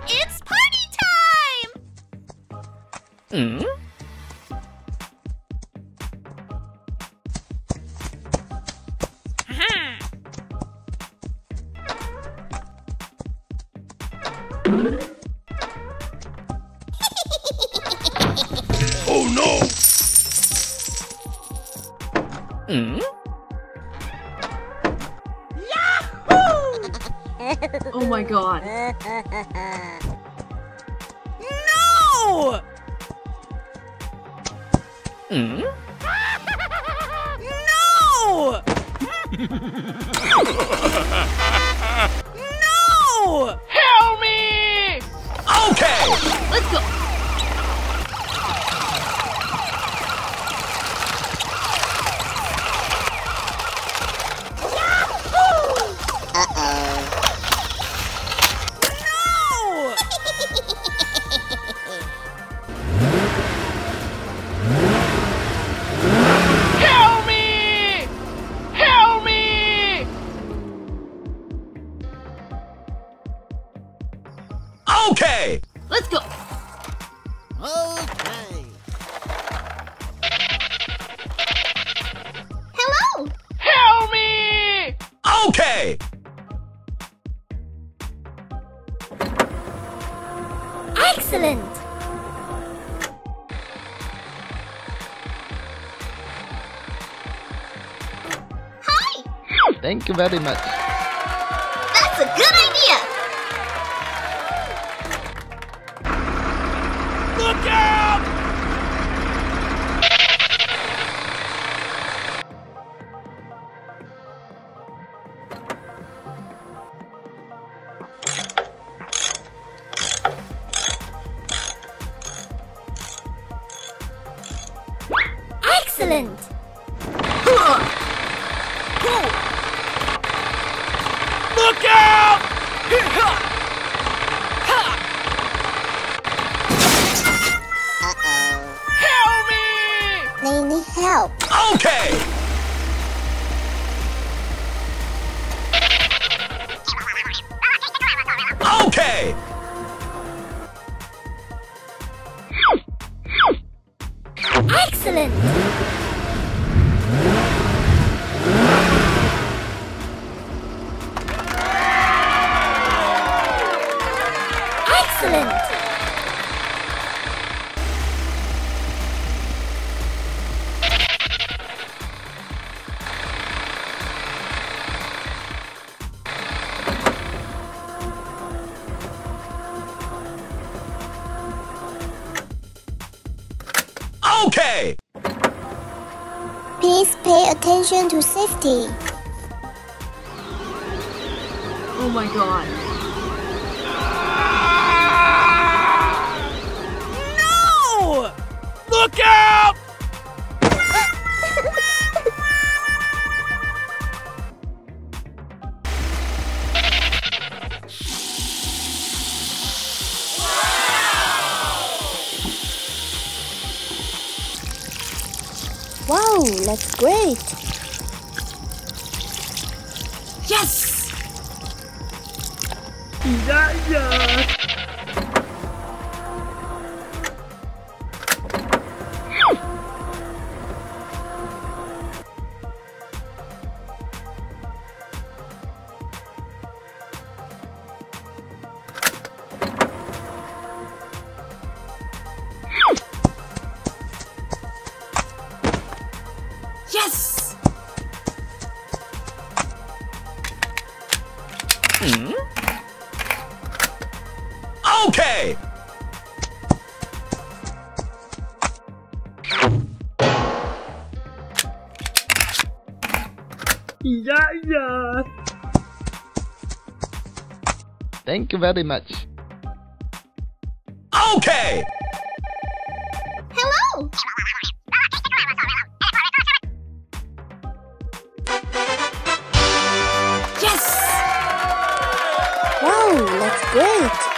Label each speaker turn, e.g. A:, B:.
A: It's party time!
B: Oh no!
C: Oh my god.
A: No! No! No!
B: Help me! Okay!
C: Let's go.
A: No!
B: Help me! Help me! Okay!
C: Let's go.
D: Okay.
A: Hello!
B: Help me! Okay!
A: Excellent! Hi!
E: Thank you very much.
A: That's a good idea!
B: Look out!
A: Excellent!
B: Look out! Help me!
A: They need help.
B: Okay! Okay!
A: Excellent! Excellent!
B: Okay!
A: Please pay attention to safety.
C: Oh my god.
A: No!
B: Look out!
A: Wow, that's great!
C: Yes! Yes!
B: Okay!
E: Thank you very much.
B: Okay!
A: Hello!
C: Yes!
A: Wow, that's great!